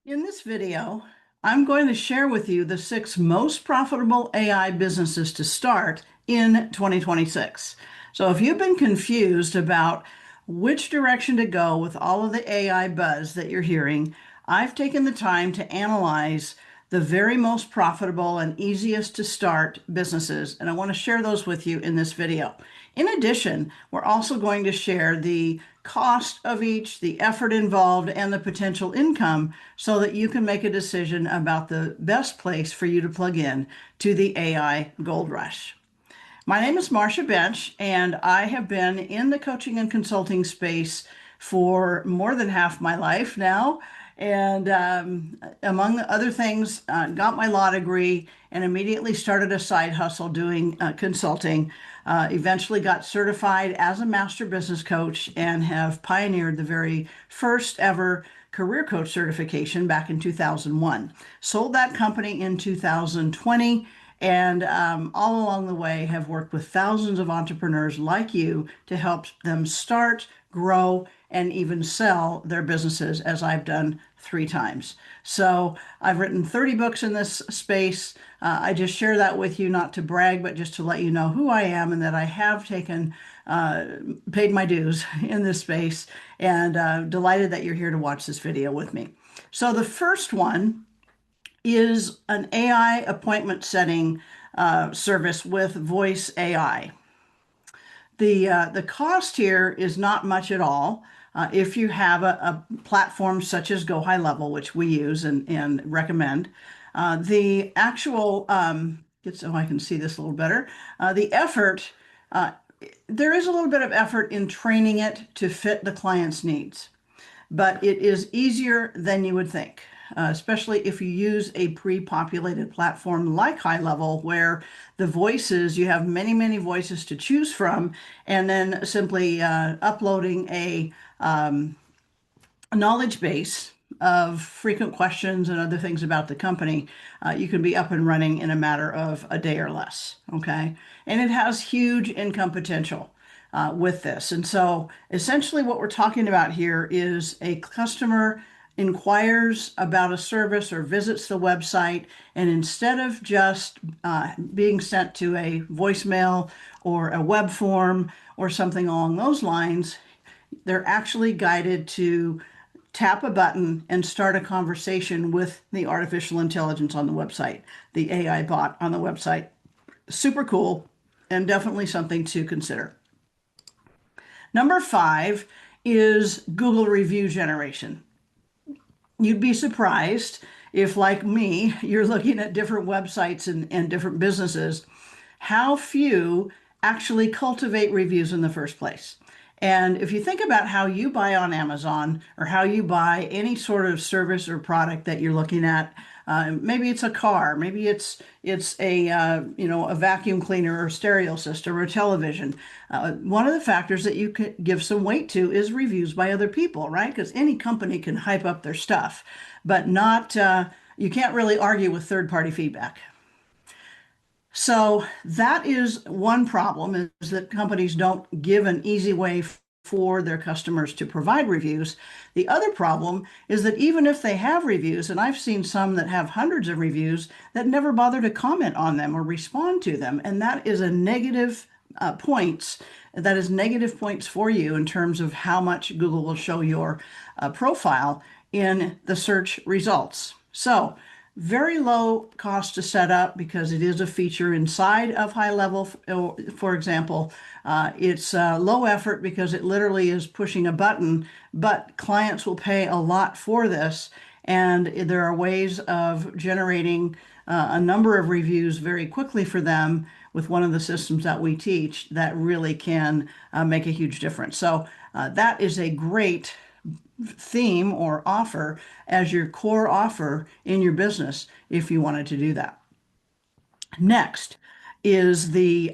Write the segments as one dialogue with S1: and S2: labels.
S1: In this video, I'm going to share with you the 6 most profitable AI businesses to start in 2026. So if you've been confused about which direction to go with all of the AI buzz that you're hearing, I've taken the time to analyze the very most profitable and easiest to start businesses, and I want to share those with you in this video. In addition, we're also going to share the cost of each, the effort involved, and the potential income so that you can make a decision about the best place for you to plug in to the AI gold rush. My name is Marcia Bench, and I have been in the coaching and consulting space for more than half my life now. And among other things, got my law degree and immediately started a side hustle doing consulting. Eventually got certified as a master business coach and have pioneered the very first ever career coach certification back in 2001. Sold that company in 2020 and all along the way have worked with thousands of entrepreneurs like you to help them start, grow, and even sell their businesses, as I've done 3 times. So I've written 30 books in this space. I just share that with you, not to brag, but just to let you know who I am and that I have paid my dues in this space, and delighted that you're here to watch this video with me. So the first one is an AI appointment setting service with voice AI. The cost here is not much at all. If you have a platform such as Go High Level, which we use and recommend, the actual, so I can see this a little better, the effort, there is a little bit of effort in training it to fit the client's needs, but it is easier than you would think. Especially if you use a pre-populated platform like High Level, where the voices, you have many, many voices to choose from, and then simply uploading a knowledge base of frequent questions and other things about the company, you can be up and running in a matter of a day or less, okay? And it has huge income potential with this. And so essentially what we're talking about here is a customer inquires about a service or visits the website, and instead of just being sent to a voicemail or a web form or something along those lines, they're actually guided to tap a button and start a conversation with the artificial intelligence on the website, the AI bot on the website. Super cool, and definitely something to consider. Number 5 is Google review generation. You'd be surprised if, like me, you're looking at different websites and different businesses, how few actually cultivate reviews in the first place. And if you think about how you buy on Amazon or how you buy any sort of service or product that you're looking at, maybe it's a car, maybe it's a a vacuum cleaner or stereo system or a television. One of the factors that you can give some weight to is reviews by other people, right? Because any company can hype up their stuff, but not you can't really argue with third-party feedback. So that is one problem, is that companies don't give an easy way for their customers to provide reviews. The other problem is that even if they have reviews, and I've seen some that have hundreds of reviews that never bother to comment on them or respond to them, and that is a negative points. That is negative points for you in terms of how much Google will show your profile in the search results. So very low cost to set up because it is a feature inside of High Level. For example, it's low effort because it literally is pushing a button, but clients will pay a lot for this. And there are ways of generating a number of reviews very quickly for them with one of the systems that we teach that really can make a huge difference. So that is a great theme or offer as your core offer in your business if you wanted to do that. Next is the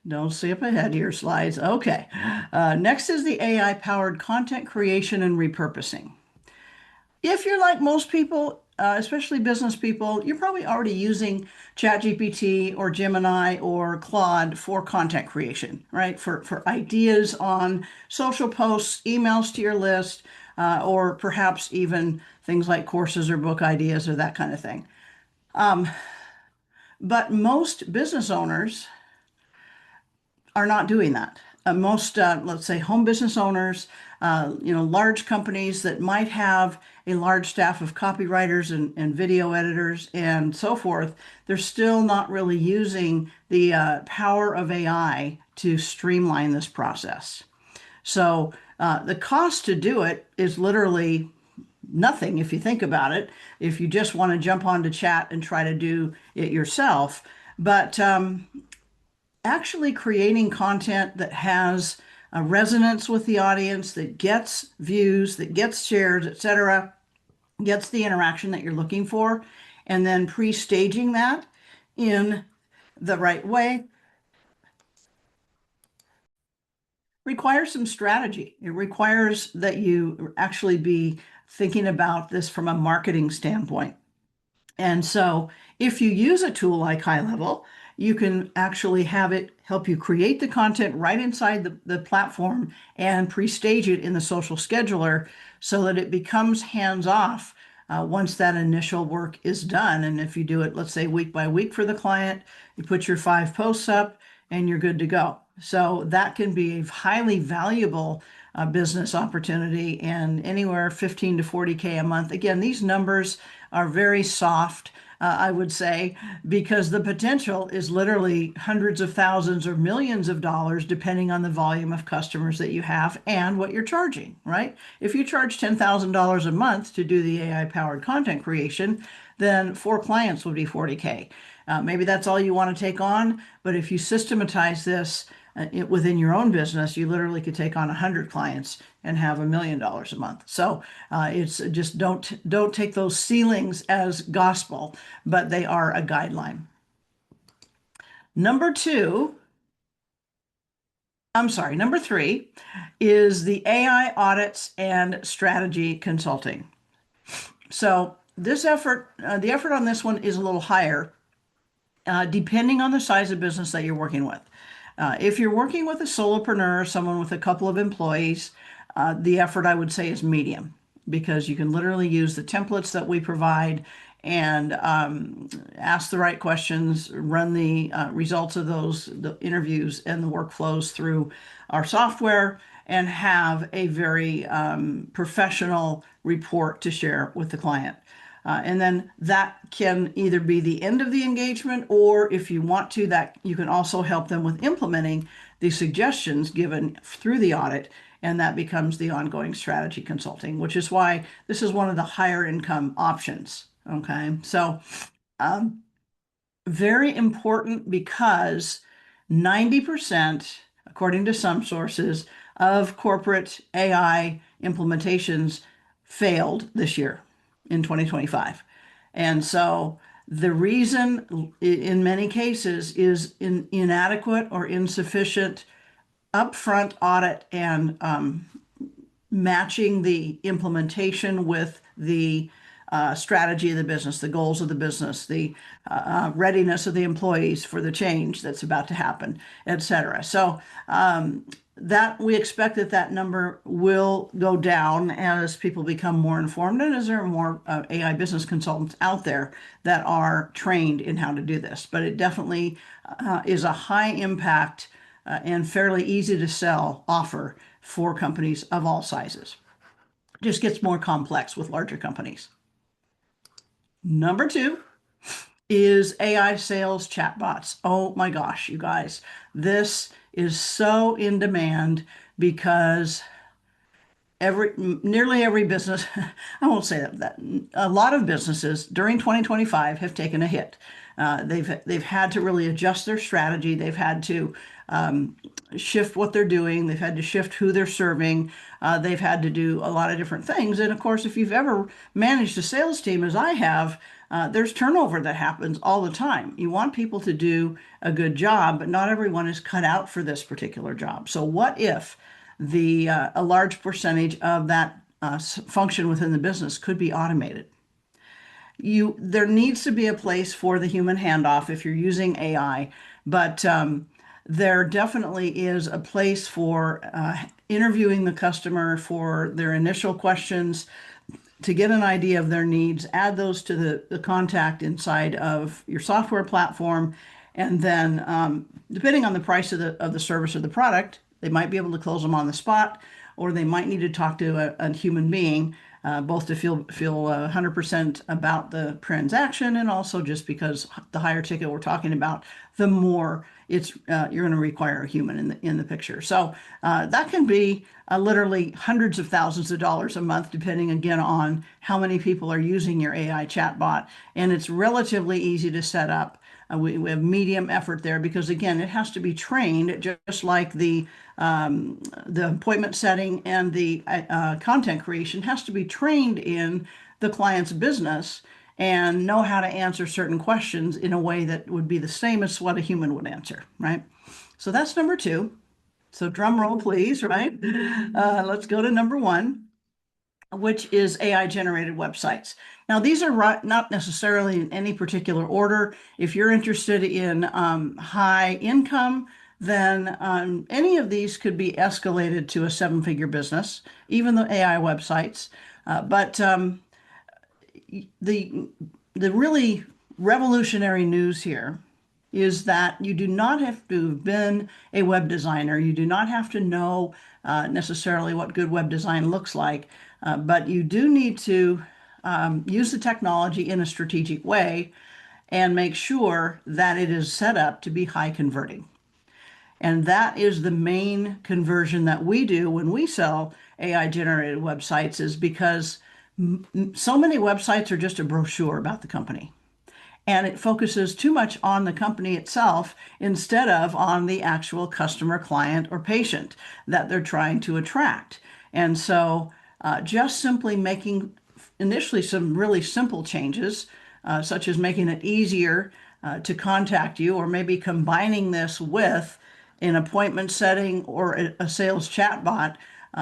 S1: don't skip ahead here, slides. Okay. Next is the AI powered content creation and repurposing. If you're like most people, especially business people, you're probably already using ChatGPT or Gemini or Claude for content creation, right? For ideas on social posts, emails to your list, or perhaps even things like courses or book ideas or that kind of thing. But most business owners are not doing that. Most, let's say, home business owners, large companies that might have a large staff of copywriters and video editors and so forth, they're still not really using the power of AI to streamline this process. So the cost to do it is literally nothing if you think about it, if you just want to jump onto chat and try to do it yourself. But actually creating content that has a resonance with the audience, that gets views, that gets shares, etc., gets the interaction that you're looking for, and then pre-staging that in the right way requires some strategy. It requires that you actually be thinking about this from a marketing standpoint. And so if you use a tool like High Level, you can actually have it help you create the content right inside the platform and pre-stage it in the social scheduler so that it becomes hands-off once that initial work is done. And if you do it, let's say week by week for the client, you put your 5 posts up and you're good to go. So that can be a highly valuable business opportunity and anywhere 15 to 40K a month. Again, these numbers are very soft, I would say, because the potential is literally hundreds of thousands or millions of dollars, depending on the volume of customers that you have and what you're charging, right? If you charge $10,000 a month to do the AI-powered content creation, then 4 clients would be 40K. Maybe that's all you want to take on, but if you systematize this within your own business, you literally could take on 100 clients and have $1 million a month. So it's just don't take those ceilings as gospel, but they are a guideline. Number three is the AI audits and strategy consulting. So this effort, the effort on this one is a little higher, depending on the size of business that you're working with. If you're working with a solopreneur, someone with a couple of employees, the effort I would say is medium because you can literally use the templates that we provide and ask the right questions, run the results of the interviews and the workflows through our software, and have a very professional report to share with the client. And then that can either be the end of the engagement, or if you want to, that you can also help them with implementing the suggestions given through the audit, and that becomes the ongoing strategy consulting, which is why this is one of the higher income options. Okay, so very important because 90%, according to some sources, of corporate AI implementations failed this year in 2025. And so the reason in many cases is inadequate or insufficient upfront audit and matching the implementation with the strategy of the business, the goals of the business, the readiness of the employees for the change that's about to happen, et cetera. So that we expect that number will go down as people become more informed and as there are more AI business consultants out there that are trained in how to do this. But it definitely is a high impact and fairly easy to sell offer for companies of all sizes. Just gets more complex with larger companies. Number two is AI sales chatbots. Oh my gosh, you guys, this is so in demand because nearly every business, I won't say that a lot of businesses during 2025 have taken a hit. They've had to really adjust their strategy. They've had to shift what they're doing. They've had to shift who they're serving. They've had to do a lot of different things. And of course, if you've ever managed a sales team, as I have, there's turnover that happens all the time. You want people to do a good job, but not everyone is cut out for this particular job. So what if a large percentage of that function within the business could be automated? There needs to be a place for the human handoff if you're using AI, but there definitely is a place for interviewing the customer for their initial questions to get an idea of their needs, add those to the contact inside of your software platform, and then depending on the price of the service or the product, they might be able to close them on the spot, or they might need to talk to a human being, both to feel 100% about the transaction, and also just because the higher ticket we're talking about, the more it's you're going to require a human in the picture. So that can be literally hundreds of thousands of dollars a month, depending again on how many people are using your AI chatbot. And it's relatively easy to set up. We have medium effort there because again, it has to be trained just like the appointment setting and the content creation has to be trained in the client's business and know how to answer certain questions in a way that would be the same as what a human would answer, right? So that's number two. So drum roll, please, right? Let's go to number one, which is AI generated websites. Now, these are not necessarily in any particular order. If you're interested in high income, then any of these could be escalated to a seven-figure business, even the AI websites. But the really revolutionary news here is that you do not have to have been a web designer. You do not have to know necessarily what good web design looks like, but you do need to use the technology in a strategic way and make sure that it is set up to be high converting. And that is the main conversion that we do when we sell AI generated websites, is because so many websites are just a brochure about the company. And it focuses too much on the company itself instead of on the actual customer, client, or patient that they're trying to attract. And so just simply making initially some really simple changes, such as making it easier to contact you, or maybe combining this with an appointment setting or a sales chatbot,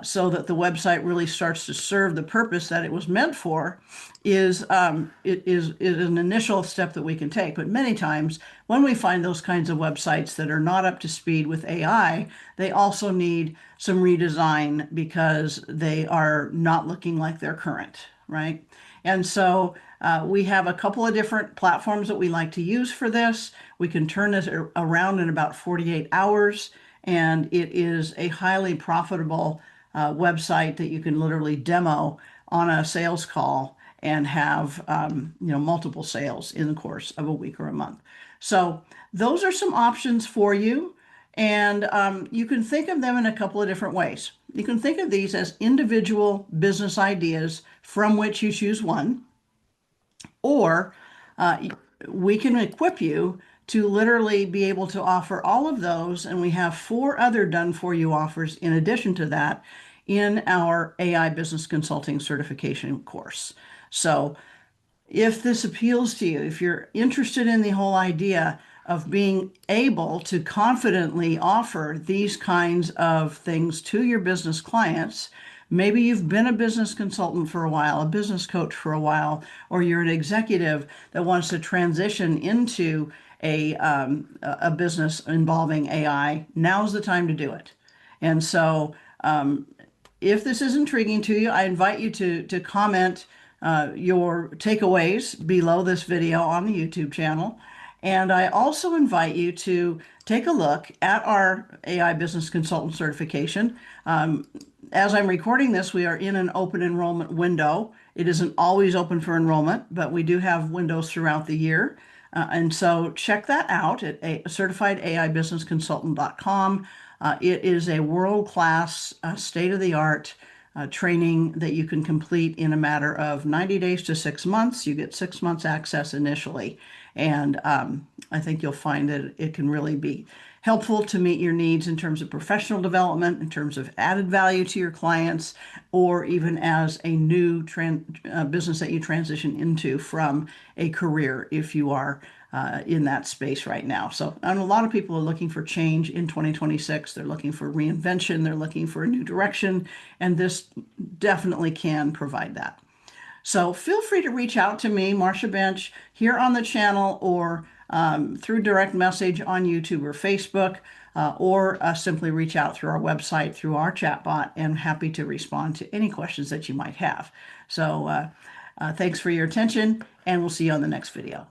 S1: so that the website really starts to serve the purpose that it was meant for, is an initial step that we can take. But many times when we find those kinds of websites that are not up to speed with AI, they also need some redesign because they are not looking like they're current, right? And so we have a couple of different platforms that we like to use for this. We can turn this around in about 48 hours, and it is a highly profitable website that you can literally demo on a sales call and have multiple sales in the course of a week or a month. So those are some options for you, and you can think of them in a couple of different ways. You can think of these as individual business ideas from which you choose one, or we can equip you to literally be able to offer all of those. And we have 4 other done for you offers in addition to that in our AI business consulting certification course. So if this appeals to you, if you're interested in the whole idea of being able to confidently offer these kinds of things to your business clients, maybe you've been a business consultant for a while, a business coach for a while, or you're an executive that wants to transition into a business involving AI, now's the time to do it. And so if this is intriguing to you, I invite you to comment your takeaways below this video on the YouTube channel. And I also invite you to take a look at our AI Business Consultant certification. As I'm recording this, we are in an open enrollment window. It isn't always open for enrollment, but we do have windows throughout the year. And so check that out at certifiedaIbusinessconsultant.com. It is a world-class, state-of-the-art training that you can complete in a matter of 90 days to 6 months. You get 6 months access initially. And I think you'll find that it can really be helpful to meet your needs in terms of professional development, in terms of added value to your clients, or even as a new business that you transition into from a career if you are in that space right now. So, and a lot of people are looking for change in 2026. They're looking for reinvention. They're looking for a new direction, and this definitely can provide that. So feel free to reach out to me, Marcia Bench, here on the channel, or through direct message on YouTube or Facebook. or simply reach out through our website, through our chatbot, and happy to respond to any questions that you might have. So thanks for your attention, and we'll see you on the next video.